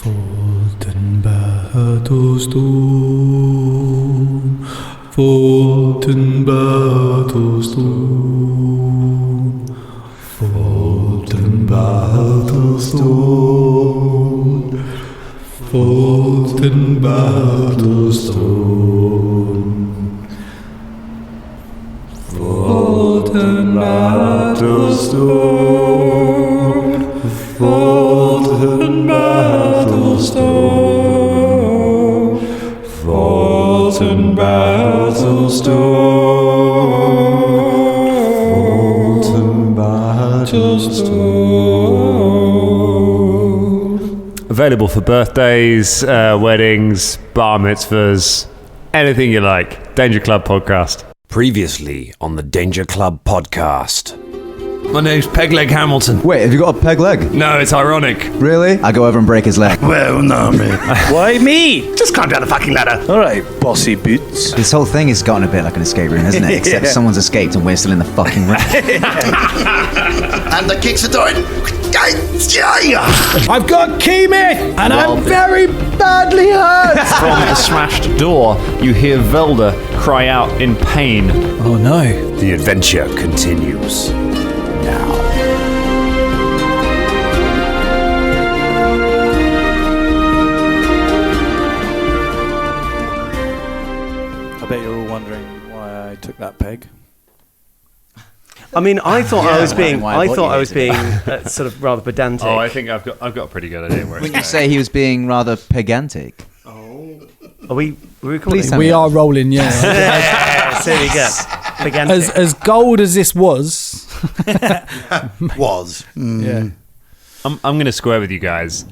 Folton Battlestone, Folton Battlestone, Folton Battlestone, Folton Battlestone, Folton Battlestone, Folton Battlestone, Folton Battlestone, Folton Battlestone. Available for birthdays, weddings, bar mitzvahs, anything you like. Danger Club Podcast. Previously on the Danger Club Podcast. My name's Pegleg Hamilton. Wait, have you got a peg leg? No, it's ironic. Really? I go over and break his leg. Well, no, mate. Why me? Just climb down the fucking ladder. All right, bossy boots. This whole thing has gotten a bit like an escape room, hasn't it? Except someone's escaped and we're still in the fucking room. And the kicks the door in. I've got key, mate, and I'm very badly hurt. From the smashed door, you hear Velda cry out in pain. Oh no. The adventure continues now. I bet you're all wondering why I took that peg. I mean, I thought I was being sort of rather pedantic. Oh, I think I've got a pretty good idea where it's Wouldn't you say he was being rather pedantic? Are we recording? Please tell me. We are rolling, yeah. Yes, there we go. Pedantic. As gold as this was. Yeah. I'm going to square with you guys.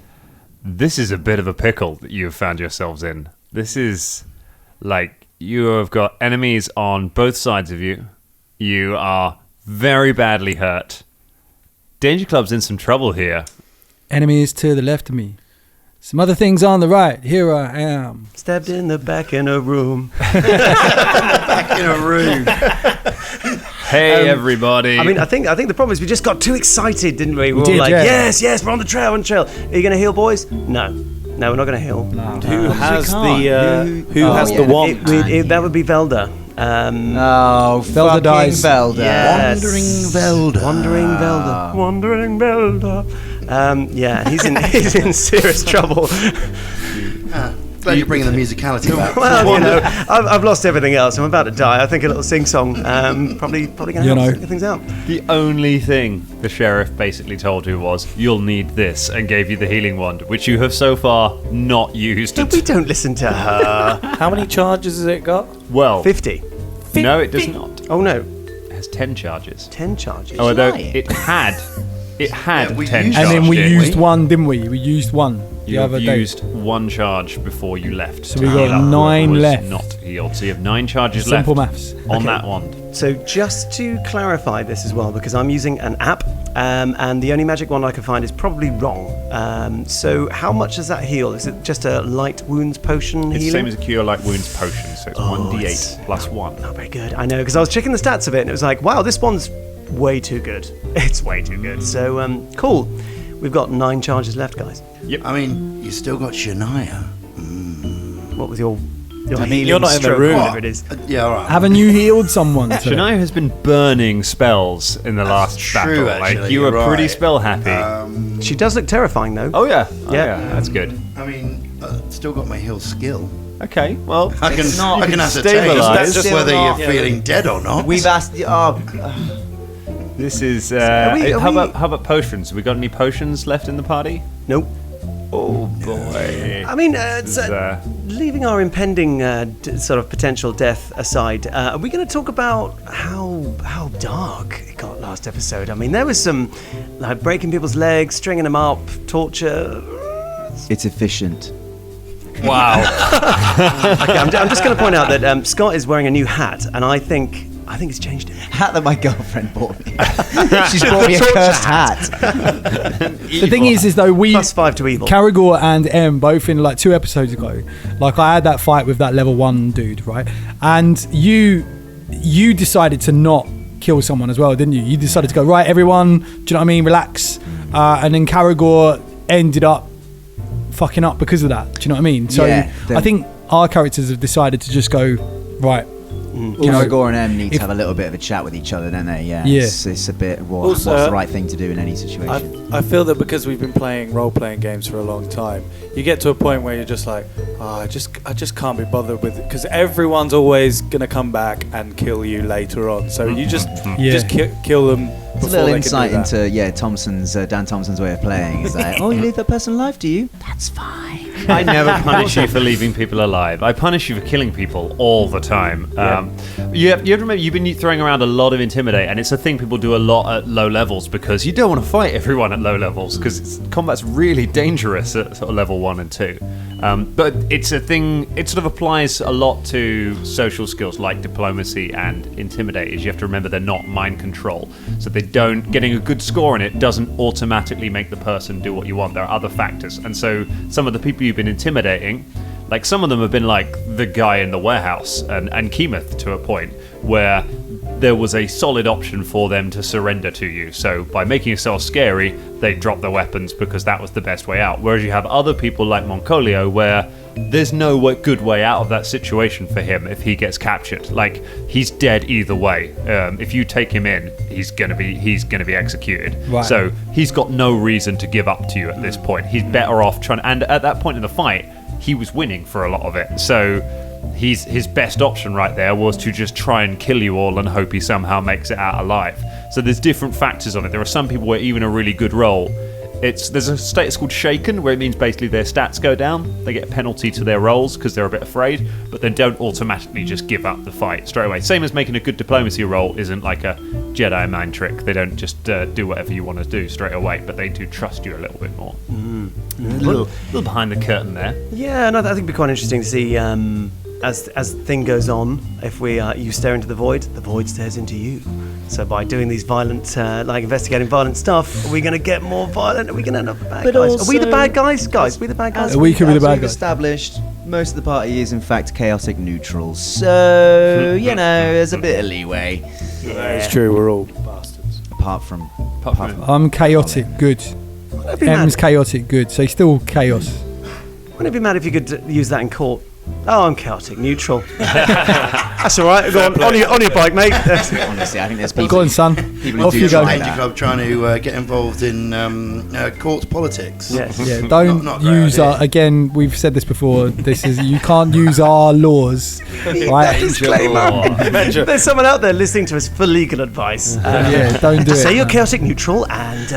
This is a bit of a pickle that you have found yourselves in. This is like you have got enemies on both sides of you. You are very badly hurt. Danger Club's in some trouble here. Enemies to the left of me. Some other things on the right. Here I am. Stabbed in the back in a room. Back in a room. Hey, everybody. I mean, I think the problem is we just got too excited, didn't we? We were did, all like, yeah. yes, we're on the trail, Are you going to heal, boys? No, we're not going to heal. Who has the wand? That would be Velda. Oh, Velda fucking dies. Velda. Yes. Wandering Velda. Wandering Velda. Yeah, he's in serious trouble. Glad you're bringing the musicality back. Well, you know, I've lost everything else. I'm about to die. I think a little sing-song probably going to help figure things out. The only thing the sheriff basically told you was, you'll need this, and gave you the healing wand, which you have so far not used. We don't listen to her. How many charges has it got? Well, 50. no, it does not. Oh, no. It has 10 charges. 10 charges. Oh, although it had 10 charges. And then we used one, didn't we? We used one the You have other day. used one charge before you left. So we to got heal up 9 whoever was left. Not healed. So you have 9 charges Simple left maths. on that wand. So just to clarify this as well, because I'm using an app, and the only magic wand I can find is probably wrong. So how much does that heal? Is it just a light wounds potion It's the healing? same as a cure light wounds potion, so it's 1d8 it's- plus 1. Not very good. I know, because I was checking the stats of it, and it was like, wow, this one's way too good. It's way too good. So cool. We've got 9 charges left, guys. I mean, you still got Shania. What was your I mean, healing you're not in the stroke, room. whatever it is? Yeah, all right. Haven't you healed someone? sir? Shania has been burning spells in the last true, battle. actually, Like you were you're pretty right. spell happy. She does look terrifying, though. Oh yeah, Yeah. that's good. I mean, still got my heal skill. Okay, well, I can ascertain stabilise. just whether you're feeling dead or not. We've asked. this is. Are we- how about potions? Have we got any potions left in the party? Nope. Oh boy. I mean, leaving our impending sort of potential death aside, are we going to talk about how dark it got last episode? I mean, there was some like breaking people's legs, stringing them up, torture. It's efficient. Wow. Okay, I'm just going to point out that Scott is wearing a new hat, and I think it's changed it. Hat that my girlfriend bought me. She's bought me a cursed hat. The thing is though, we +5 to evil. Karagor and Em both in like 2 episodes ago. Like I had that fight with that level 1 dude, right? And you decided to not kill someone as well, didn't you? You decided to go, right, everyone, do you know what I mean? Relax. And then Karagor ended up fucking up because of that. Do you know what I mean? So Yeah, I think our characters have decided to just go, right, Karagor and Em need to have a little bit of a chat with each other, don't they? Yeah. Yeah. It's a bit, what's Also, the right thing to do in any situation? I feel that because we've been playing role-playing games for a long time, you get to a point where you're just like, I just can't be bothered with it, because everyone's always gonna come back and kill you later on. So you just kill them. It's a little insight into Dan Thompson's way of playing. Is that you leave that person alive, do you? That's fine. I never punish you for leaving people alive. I punish you for killing people all the time. You have to remember, you've been throwing around a lot of Intimidate, and it's a thing people do a lot at low levels because you don't want to fight everyone at low levels because combat's really dangerous at sort of level 1 and 2. But it's a thing, it sort of applies a lot to social skills like diplomacy and Intimidate, is you have to remember they're not mind control. So getting a good score on it doesn't automatically make the person do what you want. There are other factors. And so some of the people you've been intimidating, like some of them have been like the guy in the warehouse and Keemeth to a point where there was a solid option for them to surrender to you. So by making yourself scary, they drop their weapons because that was the best way out. Whereas you have other people like Moncolio where there's no good way out of that situation for him if he gets captured. Like, he's dead either way. If you take him in, he's gonna be executed. Right. So he's got no reason to give up to you at this point. He's better off trying. And at that point in the fight, he was winning for a lot of it. So his best option right there was to just try and kill you all and hope he somehow makes it out alive. So there's different factors on it. There are some people where even a really good roll, there's a status called shaken, where it means basically their stats go down. They get a penalty to their rolls because they're a bit afraid, but then don't automatically just give up the fight straight away. Same as making a good diplomacy roll isn't like a Jedi mind trick. They don't just do whatever you want to do straight away, but they do trust you a little bit more. A little behind the curtain there. Yeah, no, I think it'd be quite interesting to see as the thing goes on. If you stare into the void stares into you. So by doing these violent, investigating violent stuff, are we going to get more violent? Are we going to end up the bad guys? Also, are we the bad guys? Guys, are we the bad guys? We could be the bad we've guys. established, most of the party is in fact chaotic neutral. So, there's a bit of leeway. Yeah. It's true, we're all bastards. Apart from I'm chaotic good. M's chaotic good, so he's still chaos. Wouldn't it be mad if you could use that in court? Oh, I'm chaotic neutral. That's all right. Go on your bike, mate. Honestly, I think there's people. Go on, son. People Off who you do go. like Danger that. Club trying to get involved in court politics. Yes. Yeah, don't Not a great use idea. again, we've said this before, you can't use our laws, right? There's someone out there listening to us for legal advice. Yeah, don't do Say it. you're chaotic neutral and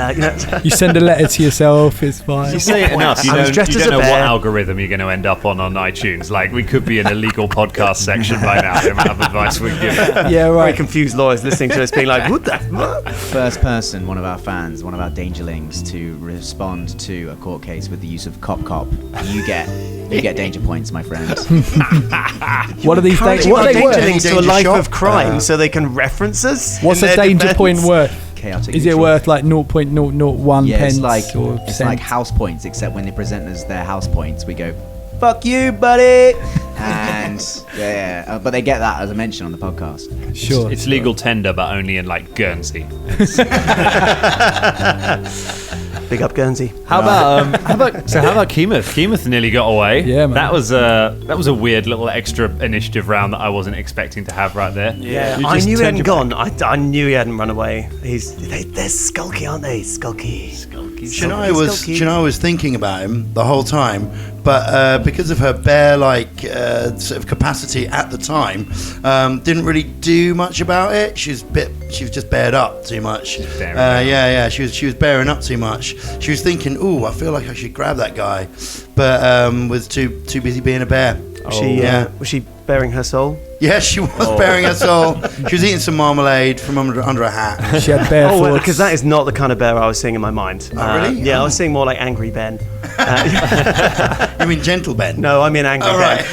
You send a letter to yourself, it's fine. You say it enough, you I was don't dressed as a know what bear. algorithm you're going to end up on iTunes. Like, we could be in a legal podcast section by now, the amount of advice we give. Yeah, very right. confused lawyers listening to us being like, what the fuck? First person, one of our fans, one of our dangerlings, to respond to a court case with the use of cop. You get danger points, my friend. What are these Encouraging what our are they worth? dangerlings to a Danger life shop? of crime so they can reference us. What's in a their danger defense. point worth? Chaotic Is it neutral. worth like 0.001 Yeah, pence it's like or it's cent? like house points, except when they present us their house points, we go, "Fuck you, buddy," and but they get that as a mention on the podcast. Sure. It's legal tender, but only in like Guernsey. Big up Guernsey. How about Keemeth? Keemeth nearly got away. Yeah, man. That was a weird little extra initiative round that I wasn't expecting to have right there. Yeah, You I just knew he turned hadn't your gone. I knew he hadn't run away. They're skulky, aren't they? Skulky. Shania was thinking about him the whole time, but because of her bear-like sort of capacity at the time, didn't really do much about it. She was just bared up too much. She was bearing up too much. She was thinking, "Ooh, I feel like I should grab that guy," but was too busy being a bear. Was she bearing her soul? Yeah, she was bearing her soul. She was eating some marmalade from under a hat. She had bare thoughts. Because that is not the kind of bear I was seeing in my mind. Oh, really? Yeah, I was seeing more like Angry Ben. You mean Gentle Ben? No, I mean Angry Ben. Right.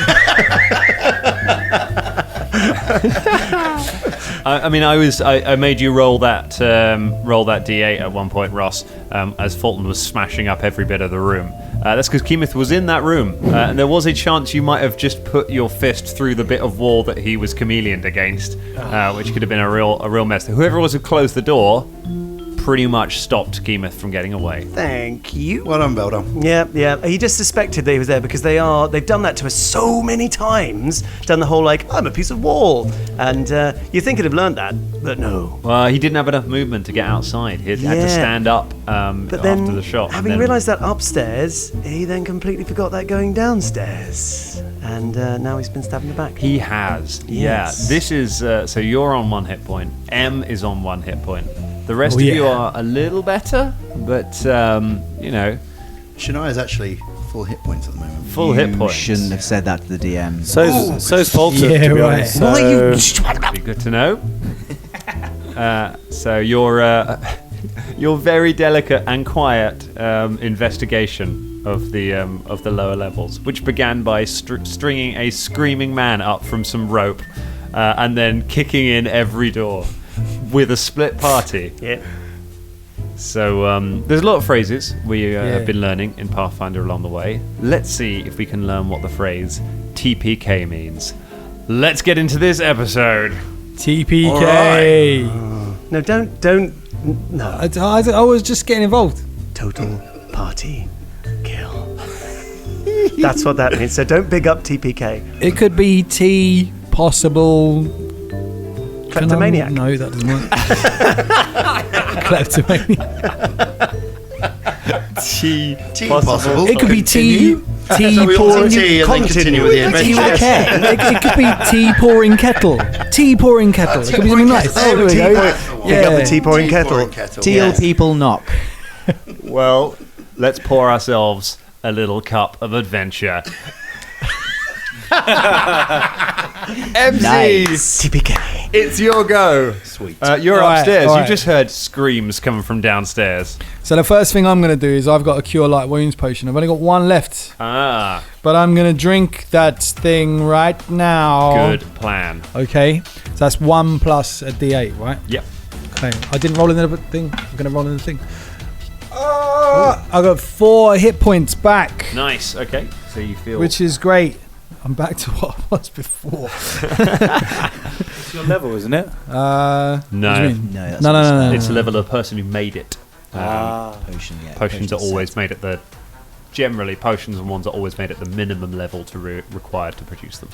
I made you roll that D8 at one point, Ross, as Folton was smashing up every bit of the room. That's because Keemeth was in that room, and there was a chance you might have just put your fist through the bit of wall that he was chameleoned against, which could have been a real mess. Whoever was who closed the door pretty much stopped Keemeth from getting away. Thank you. Well done, Belder. Yeah. He just suspected that he was there because they've done that to us so many times. Done the whole I'm a piece of wall, and you think he'd have learned that, but no. Well, he didn't have enough movement to get outside. He had to stand up But then, after the shot. having realised that upstairs, he then completely forgot that going downstairs, and now he's been stabbed in the back. He has. Yes. Yeah. This is so you're on 1 hit point. M is on 1 hit point. The rest of you are a little better, but Shania's actually full hit points at the moment. Full hit points. Shouldn't have said that to the DM. So's Folton, Yeah, to be right. honest. What are So- Be good to know. So your very delicate and quiet investigation of the lower levels, which began by stringing a screaming man up from some rope, and then kicking in every door with a split party. Yeah. So there's a lot of phrases we have been learning in Pathfinder along the way. Let's see if we can learn what the phrase TPK means. Let's get into this episode. TPK. No, don't. No. I was just getting involved. Total party kill. That's what that means. So don't big up TPK. It could be T possible. Kleptomaniac. No, that doesn't work. Kleptomaniac. T possible. It could be T. T So we all pouring. say T and then continue with the adventure. It could be tea pouring kettle. Tea pouring kettle. It could be something nice. Oh, There we tea go. pouring- Pick up the tea pouring kettle. Teal people knock. Well, let's pour ourselves a little cup of adventure. MC, Nice. TPK. it's your go. Sweet. You're All right, upstairs. all You right. just heard screams coming from downstairs. So the first thing I'm going to do is I've got a cure light wounds potion. I've only got one left, Ah, but I'm going to drink that thing right now. good plan. Okay. So that's 1 plus a D8, right? Yep. Okay. I didn't roll in the thing. I'm going to roll in the thing. I got 4 hit points back, Nice. Okay. So you feel which is great. I'm back to what I was before. It's your level, isn't it? No. What do you mean? No, that's No. It's the level of the person who made it. potion. Yeah, Potions are potion's always set. made at the. Generally, potions and ones are always made at the minimum level to required to produce them.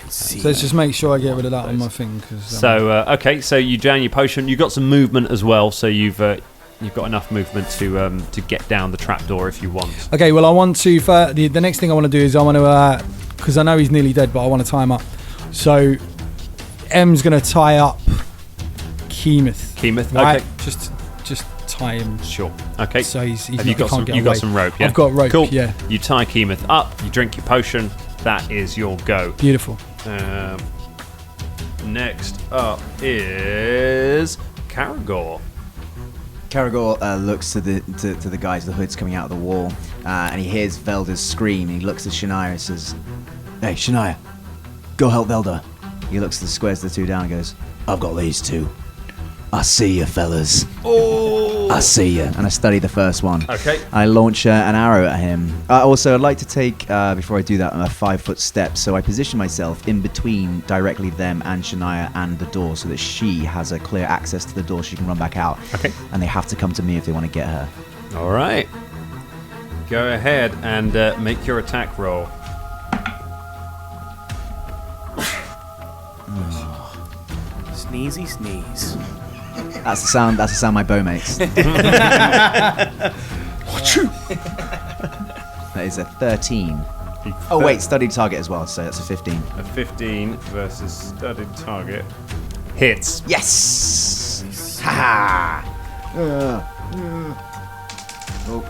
So let's just make sure I get rid of that on my thing. So okay, so you down your potion. You got some movement as well, so you've got enough movement to get down the trapdoor if you want. Okay, well I want to. The next thing I want to do is I want to, because I know he's nearly dead, but I want to tie him up. So M's going to tie up Keemeth. Okay, Right? Just tie him. sure. Okay. So he's Have not, you got he can't some? get You got away. some rope? Yeah. I've got rope. Cool. Yeah. You tie Keemeth up. You drink your potion. That is your go. Beautiful. Next up is Karagor. Karagor looks to the guys, the hoods coming out of the wall, and he hears Velda's scream. And he looks at Shania and says, "Hey, Shania, go help Velda." He looks at the squares the two down and goes, "I've got these two. I see you, fellas. Oh, I see you." And I study the first one. Okay. I launch an arrow at him. Also, I'd like to take, before I do that, a 5-foot step. So I position myself in between directly them and Shania and the door so that she has a clear access to the door. She can run back out. Okay. And they have to come to me if they want to get her. All right. Go ahead and make your attack roll. Sneezy sneeze. That's the sound my bow makes. That is a 13. Oh wait, studied target as well, so that's a 15. A 15 versus studded target. Hits. Yes! Ha Oh,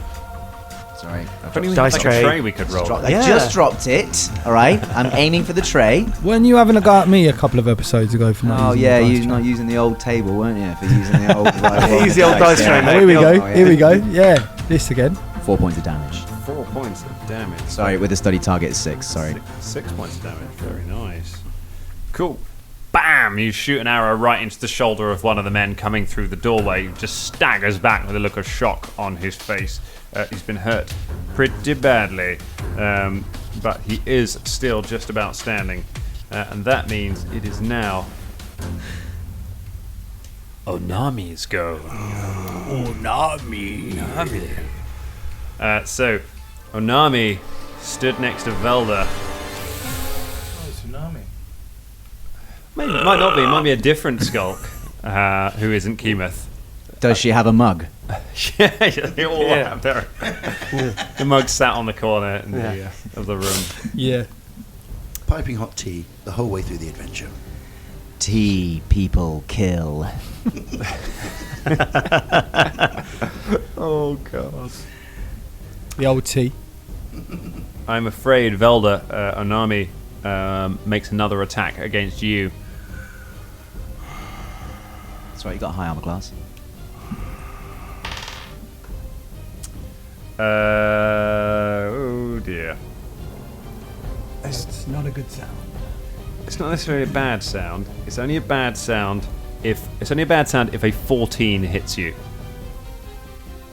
sorry. Dice tray. Tray we could roll. I just dropped it. All right, I'm aiming for the tray. When you having a go at me a couple of episodes ago for not Oh using yeah, the dice you're tray? not using the old table, weren't you? For using the old. Use the old dice tray, mate. Here we go. Oh, yeah. Here we go. Yeah, this again. 4 points of damage. 4 points of damage. Sorry, with the study target is 6. Sorry. 6 points of damage. Very nice. Cool. Bam! You shoot an arrow right into the shoulder of one of the men coming through the doorway. He just staggers back with a look of shock on his face. He's been hurt pretty badly, but he is still just about standing. And that means it is now Onamis go. Onami. So, Onami stood next to Velda. Tsunami. Maybe, might not be. Might be a different skulk who isn't Kemoth. Does she have a mug? Yeah, they all have their. The mug sat on the corner of the room. Yeah. Piping hot tea the whole way through the adventure. Tea people kill. Oh god. The old T. I'm afraid Velda, Onami, makes another attack against you. That's right, you got a high armor class. Oh dear. It's not a good sound. It's not necessarily a bad sound. It's only a bad sound if a 14 hits you.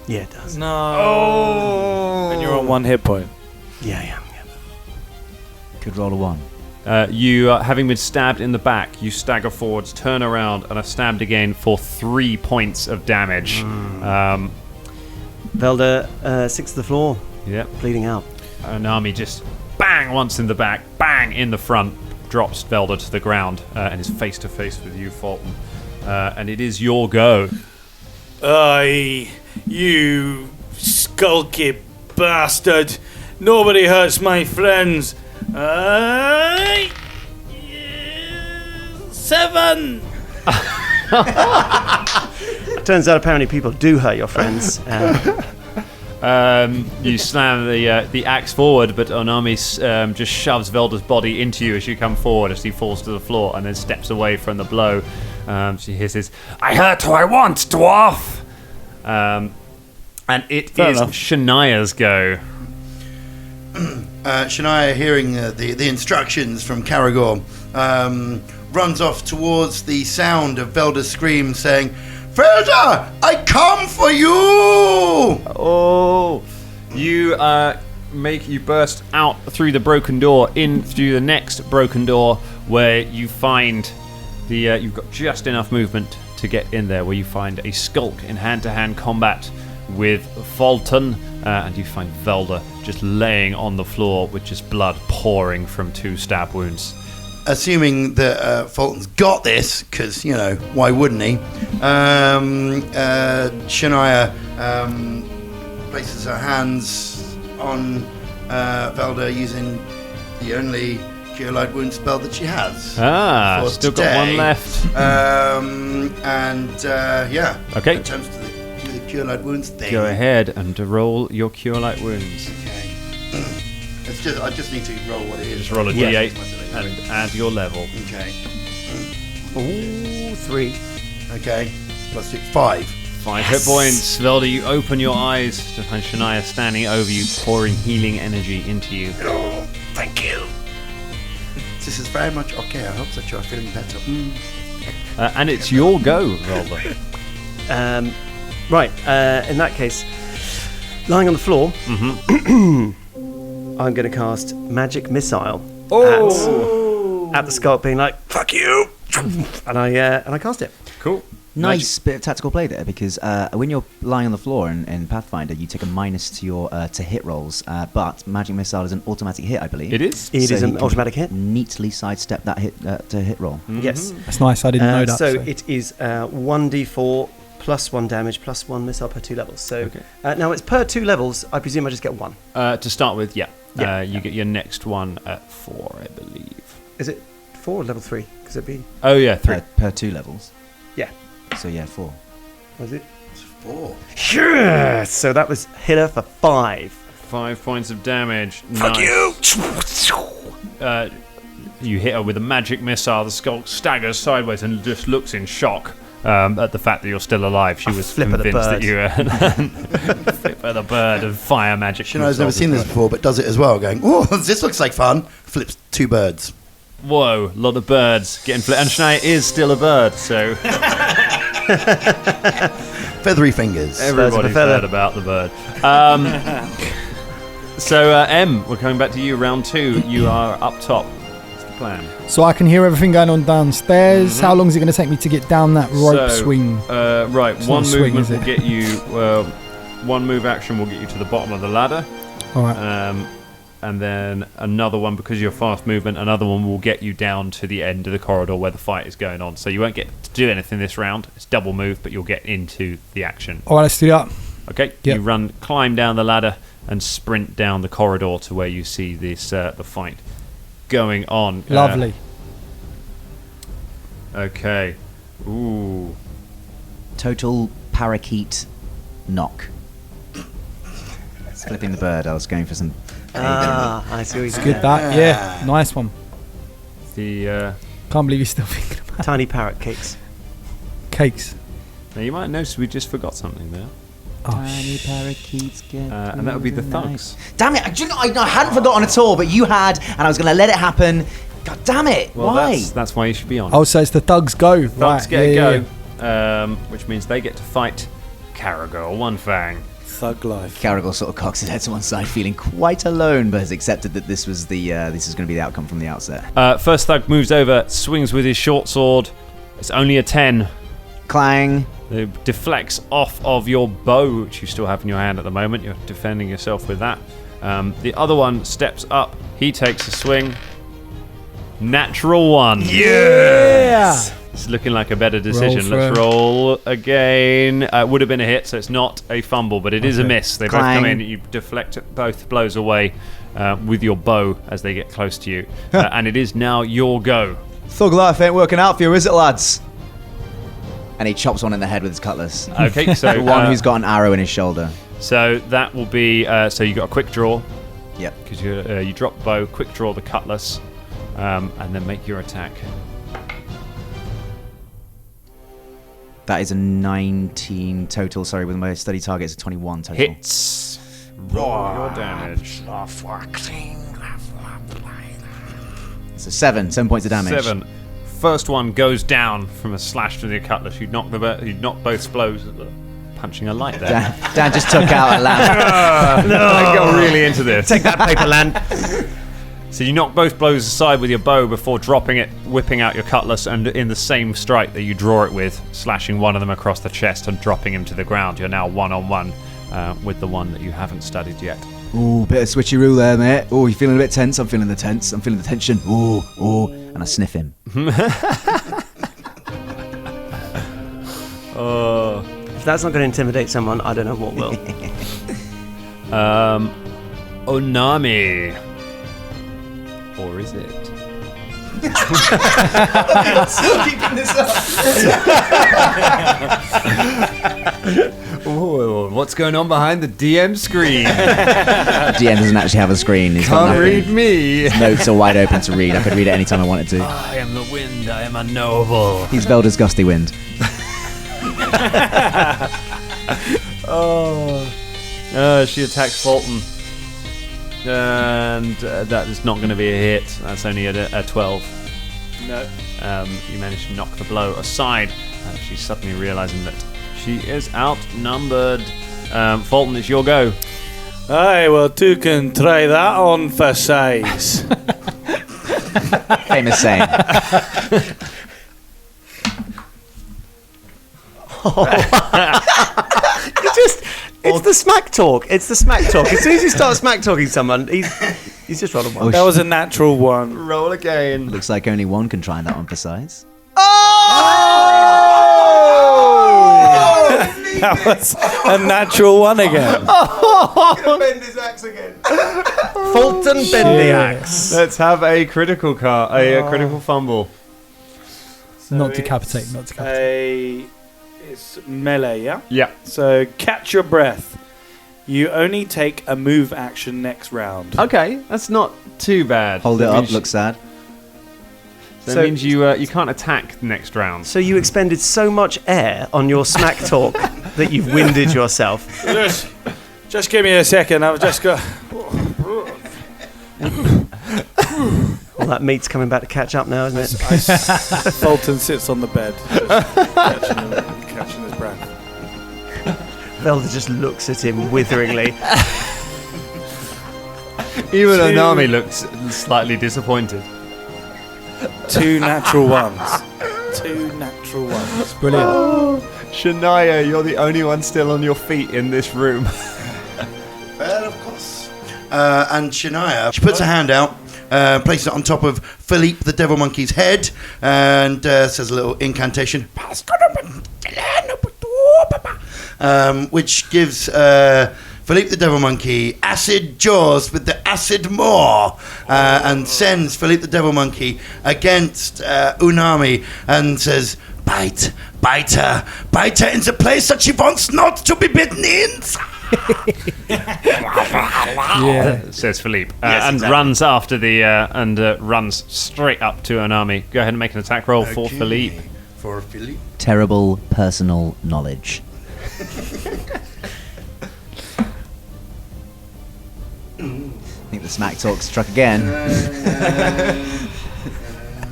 Yeah, it does. No. Oh. And you're on 1 hit point. Yeah. Could roll a 1. You, having been stabbed in the back, you stagger forwards, turn around, and are stabbed again for 3 points of damage. Velda sinks to the floor, Yep. bleeding out. Onami just bang once in the back, bang in the front, drops Velda to the ground, and is face to face with you, Folton. And it is your go. Aye, you skulky bastard. Nobody hurts my friends. Aye. 7. Turns out apparently people do hurt your friends. You slam the axe forward, but Onami just shoves Velda's body into you as you come forward as he falls to the floor and then steps away from the blow. She hisses, "I hurt who I want, dwarf!" And it Fair is enough. Shania's go. Shania, hearing the instructions from Karagor, runs off towards the sound of Velda's scream, saying, "Velda, I come for you!" Oh, you burst out through the broken door, in through the next broken door, where you find you've got just enough movement to get in there, where you find a skulk in hand-to-hand combat with Folton, and you find Velda just laying on the floor with just blood pouring from 2 stab wounds. Assuming that Fulton's got this, because, why wouldn't he? Shania places her hands on Velda using the only Cure Light Wound spell that she has. for Still today. got one left. Okay. Attempts to do the Cure Light Wounds thing. Go ahead and roll your Cure Light Wounds. Okay. I just need to roll what it is. Just roll a Yeah. d8 and add your level. Okay. Ooh, 3. Okay. Plus 6, 5. 5 hit points. Velda, you open your eyes to find Shania standing over you, pouring healing energy into you. Oh, thank you. This is very much okay. I hope that you are feeling better. And it's your go, Velda. Right, in that case, lying on the floor, I'm going to cast Magic Missile at the skulk, being like, "Fuck you!" and I cast it. Cool. Nice bit of tactical play there, because when you're lying on the floor in Pathfinder, you take a minus to your to hit rolls, but Magic Missile is an automatic hit, I believe. It is? It is he an can automatic hit. Neatly sidestep that hit to hit roll. Yes. That's nice. I didn't know that. So it is 1d4 plus 1 damage plus 1 missile per 2 levels. So now it's per 2 levels. I presume I just get 1. To start with, yeah. Yeah. You get your next one at 4, I believe. Is it 4 or level 3? Because it'd be. Oh, yeah, 3. Per 2 levels. Yeah. So yeah, 4. Was it? 4. Yes! So that was hit her for 5. 5 points of damage. Fuck you! You hit her with a magic missile. The skulk staggers sideways and just looks in shock at the fact that you're still alive. She was flip of the convinced that bird. you were flip of the bird and fire magic. Shania's never seen this before, but does it as well, going, "Oh, this looks like fun." Flips 2 birds. Whoa, a lot of birds getting flipped. And Shania is still a bird, so Feathery fingers. everybody's feather. heard about the bird. So, M, we're coming back to you. Round 2, you are up top. plan? So I can hear everything going on downstairs. How long is it going to take me to get down that rope swing? Right, It's one not a swing, movement is will it? get you. One move action will get you to the bottom of the ladder. All right. And then another one, because you're fast movement, another one will get you down to the end of the corridor where the fight is going on. So you won't get to do anything this round. It's double move, but you'll get into the action. All right, let's do that. Okay, Yep. you climb down the ladder and sprint down the corridor to where you see this the fight going on. Lovely. Okay. Ooh. Total parakeet knock. Flipping the bird. I was going for some. I see what It's you good that. Yeah, nice one. The Can't believe you're still thinking about Tiny parrot cakes. cakes. now you might notice we just forgot something there, Tiny parakeets get. and that would be the thugs. Damn it! I hadn't forgotten at all, but you had, and I was going to let it happen. God damn it! Well, Why? that's why you should be on. Oh, so it's the thugs go. Thugs Right, get a yeah, go, which means they get to fight Karagor, One Fang. Thug life. Karagor sort of cocks his head to one side, feeling quite alone, but has accepted that this was this is going to be the outcome from the outset. First thug moves over, swings with his short sword. It's only a 10. Clang. It deflects off of your bow, which you still have in your hand at the moment. You're defending yourself with that. The other one steps up. He takes a swing. Natural 1. Yeah. It's looking like a better decision. Roll Let's for- roll again. Would have been a hit, so it's not a fumble, but it is a miss. They both come Clang. in. You deflect both blows away with your bow as they get close to you. And it is now your go. Thug life ain't working out for you, is it, lads? And he chops one in the head with his cutlass. Okay, so The one who's got an arrow in his shoulder. So that will be. So you got a quick draw. Yep. Because you drop bow, quick draw the cutlass, and then make your attack. That is a 19 total. Sorry, with my study target, it's a 21 total. Hits. Roll your damage. It's a 7 points of damage. 7. First one goes down from a slash with your cutlass. You knock both blows. Punching a light there. Dan just took out a lamp. I got really into this. Take that, paper land. So you knock both blows aside with your bow before dropping it, whipping out your cutlass, and in the same strike that you draw it with, slashing one of them across the chest and dropping him to the ground. You're now one-on-one with the one that you haven't studied yet. Ooh, bit of switcheroo there, mate. Ooh, you feeling a bit tense? I'm feeling the tense. I'm feeling the tension. Ooh. And I sniff him. If that's not going to intimidate someone, I don't know what will. Onami. Or is it? Still keeping this up. Whoa, what's going on behind the DM screen? DM doesn't actually have a screen. He's got Can't nothing. read me. His notes are wide open to read. I could read it anytime I wanted to. I am the wind, I am unknowable. He's Velda's gusty wind. She attacks Folton. And that is not going to be a hit. That's only a 12. No. You manage to knock the blow aside. She's suddenly realizing that she is outnumbered. Folton, it's your go. Aye, well, two can try that on for size. Famous saying. It's the smack talk. It's the smack talk. As soon as you start smack talking someone, he's just rolled a 1. That was a natural one. Roll again. Looks like only one can try that one for size. That was a natural one again. Folton bend the axe. Let's have a critical critical fumble. Not decapitate. It's melee, yeah? Yeah. So catch your breath. You only take a move action next round. Okay, that's not too bad. Hold it That up, means- look sad. That means you can't attack next round. So you expended so much air on your smack talk that you've winded yourself. Just give me a second. I've just got. All that meat's coming back to catch up now, isn't it? Folton sits on the bed, just catching his breath. Velda just looks at him witheringly. Even Onami looks slightly disappointed. 2 natural ones. 2 natural ones. Brilliant. Shania, you're the only one still on your feet in this room. Well, of course. And Shania, she puts her hand out, places it on top of Philippe the Devil Monkey's head, and says a little incantation, which gives Philippe the Devil Monkey acid jaws with the acid maw, and sends Philippe the Devil Monkey against Unami and says, bite her in the place that she wants not to be bitten in. Yeah. Says Philippe, Yes, and exactly. runs after the runs straight up to Unami. Go ahead and make an attack roll for Philippe. For Philippe. Terrible personal knowledge. I think the smack talk struck again.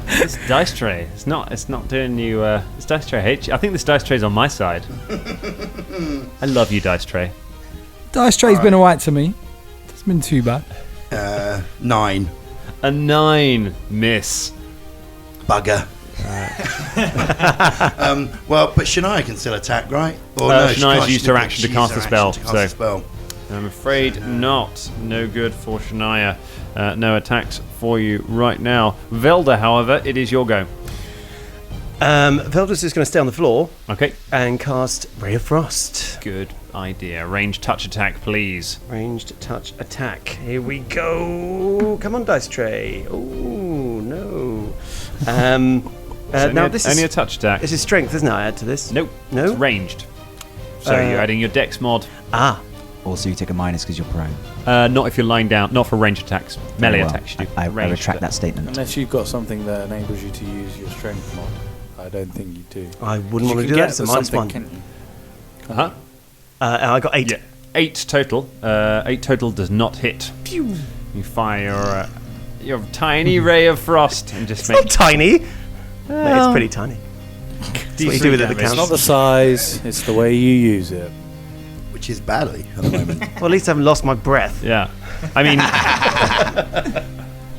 This dice tray, it's not doing you. This dice tray hates you. I think this dice tray's on my side. I love you, dice tray. Dice tray's been alright to me. It's been too bad. 9. A 9 miss. Bugger. Well, but Shania can still attack, right? Or Shania's can't. used her action to She cast used a her action spell, to cast a spell. I'm afraid not. No good for Shania. No attacks for you right now. Velda, however, it is your go. Velda's just going to stay on the floor Okay. and cast Ray of Frost. Good idea. Ranged touch attack, please. Ranged touch attack. Here we go. Come on, dice tray. Oh no. Now this only a is touch attack. this is strength, isn't it? I add to this. Nope. No? It's ranged. So you're adding your dex mod. Ah. Also, you take a minus because you're prone. Not if you're lying down. Not for ranged attacks. Melee Well, attacks you do. I Ranged, retract but- that statement. Unless you've got something that enables you to use your strength mod. I don't think you do. I wouldn't want to You do can that. get It's a to minus something, one. can't you? Huh? I got 8. Yeah. 8 total. 8 total does not hit. Pew. You fire your tiny ray of frost and just It's make not tiny. Mate, it's pretty tiny. That's what you do with it that damage. It's not the counts. size, it's the way you use it. Which is badly at the moment. Well, at least I haven't lost my breath. Yeah. I mean,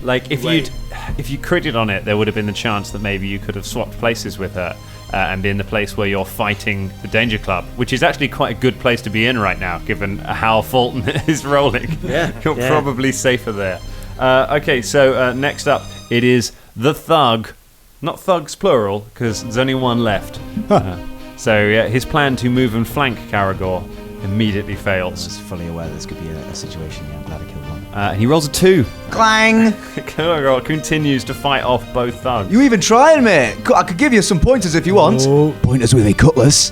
like if you critted on it, there would have been the chance that maybe you could have swapped places with her and be in the place where you're fighting the Danger Club, which is actually quite a good place to be in right now, given how Folton is rolling. Yeah, You're yeah. probably safer there. Okay, so next up, it is the Thug. Not Thugs plural, because there's only one left. So his plan to move and flank Karagor immediately I fails. was fully aware this could be a situation. Yeah, I'm glad I killed one. He rolls a 2. Clang! Karagor continues to fight off both thugs. You even trying, mate? I could give you some pointers if you want. Oh. Pointers with a cutlass.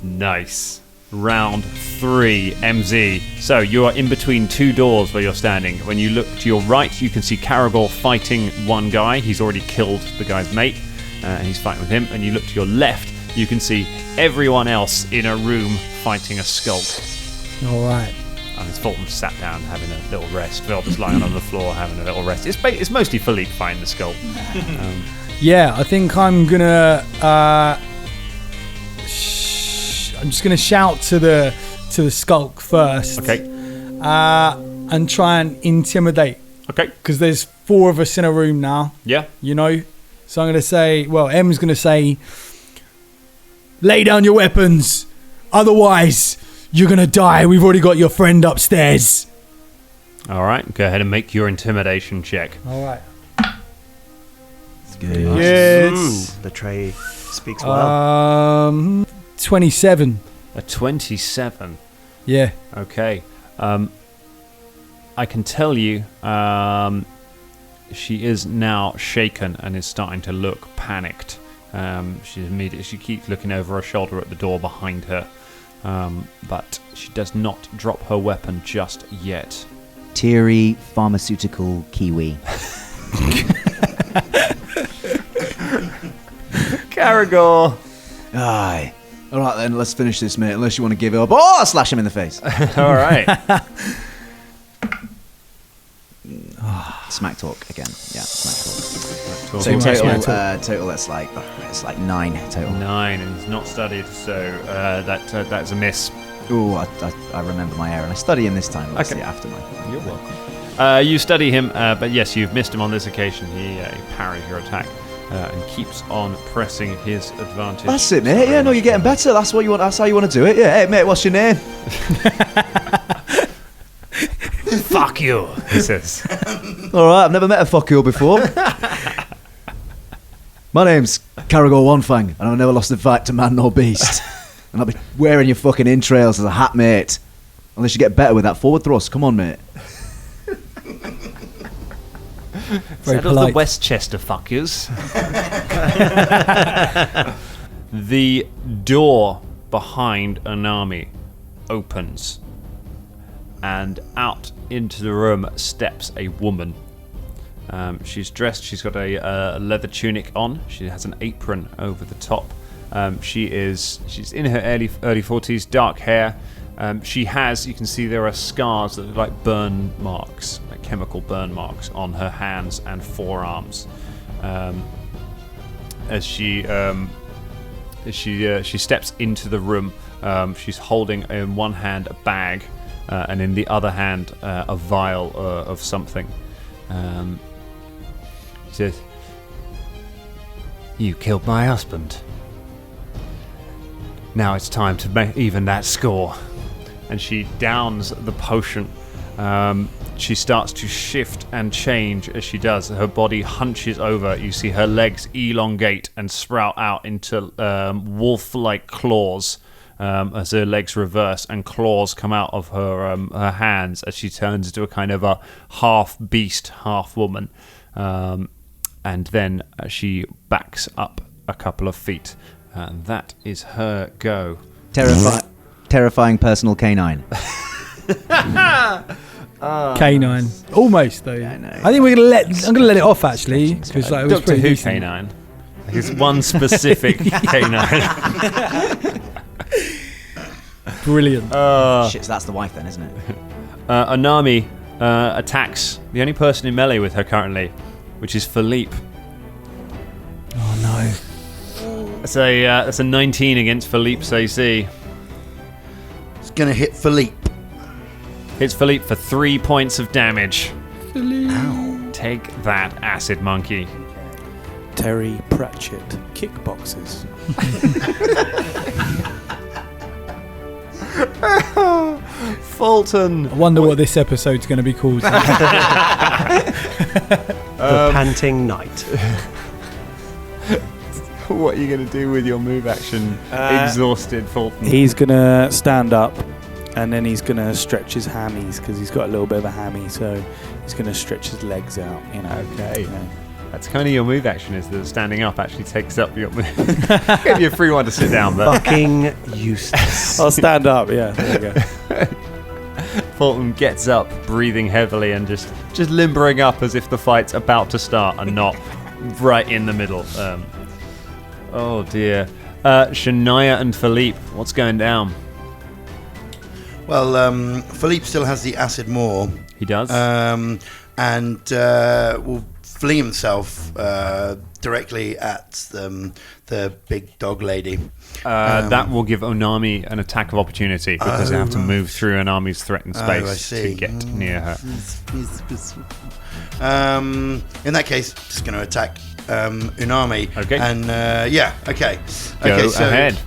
Nice. Round 3, MZ. So you are in between 2 doors where you're standing. When you look to your right, you can see Karagor fighting one guy. He's already killed the guy's mate, and he's fighting with him. And you look to your left, you can see everyone else in a room fighting a skulk. Alright. And it's Fulton sat down having a little rest. Velda's lying on the floor having a little rest. It's mostly Philippe fighting the skulk. Yeah, I think I'm gonna. I'm just gonna shout to the skulk first. Okay. And try and intimidate, Okay. because there's 4 of us in a room now. Yeah. You know, so I'm gonna say. Well, M's gonna say, "Lay down your weapons, otherwise you're gonna die. We've already got your friend upstairs." All right. Go ahead and make your intimidation check. All right. It's good. Yes. The tray speaks well. 27. A 27. Yeah. Okay. I can tell you she is now shaken and is starting to look panicked. She keeps looking over her shoulder at the door behind her, but she does not drop her weapon just yet. Teary pharmaceutical kiwi. Karagor! Aye. All right then, let's finish this, mate. Unless you want to give up. Oh, I'll slash him in the face. All right. Smack talk again. Yeah, smack talk. Talking So about total, total. That's like 9 total. 9, and he's not studied, so that's a miss. Oh, I remember my error, and I study him this time. Let's see it after mine. You're welcome. You study him, but yes, you've missed him on this occasion. He parries your attack and keeps on pressing his advantage. That's it, mate. Yeah, no, you're getting better. That's what you want. That's how you want to do it. Yeah, hey, mate, what's your name? Fuck you, he says. All right, I've never met a fuck you before. My name's Karagor Onefang, and I've never lost a fight to man nor beast. And I'll be wearing your fucking entrails as a hat, mate. Unless you get better with that forward thrust. Come on, mate. Very polite. The Westchester fuckers. The door behind Anami opens, and out into the room steps a woman. She's dressed. She's got a leather tunic on. She has an apron over the top. She's in her early 40s, dark hair. You can see there are scars that look like burn marks, like chemical burn marks on her hands and forearms. As she steps into the room, she's holding in one hand a bag, and in the other hand a vial of something. She says, "You killed my husband. Now it's time to even that score." And she downs the potion. She starts to shift and change as she does. Her body hunches over. You see her legs elongate and sprout out into wolf-like claws as her legs reverse, and claws come out of her hands as she turns into a kind of a half-beast, half-woman. And then she backs up a couple of feet. And that is her go. Terrifying personal canine. Canine. Almost though. Yeah, I know. I think I'm gonna let it off actually, because it was Doctor pretty Who decent. canine. It's one specific canine. Brilliant. Shit, so that's the wife then, isn't it? Anami attacks the only person in melee with her currently, which is Philippe. Oh no. That's a 19 against Philippe's AC. It's going to hit Philippe. Hits Philippe for 3 points of damage. Philippe. Ow. Take that, acid monkey. Terry Pratchett kickboxes. Fulton. I wonder what this episode's going to be called. The Panting Knight. What are you going to do with your move action? Exhausted, Fulton. He's going to stand up, and then he's going to stretch his hammies, because he's got a little bit of a hammy, so he's going to stretch his legs out, you know. Okay. You know. That's kind of your move action, is that standing up actually takes up your move. Give you a free one to sit down, but Fucking useless. I'll stand up, yeah. There you go. Fulton gets up, breathing heavily and just limbering up as if the fight's about to start and not right in the middle. Oh dear. Shania and Philippe, what's going down? Well, Philippe still has the acid maw. He does. And will fling himself directly at the big dog lady. That will give Onami an attack of opportunity because they have to move through Onami's threatened space to get near her. In that case, just going to attack Unami. Okay. And yeah, okay. Go okay, so ahead.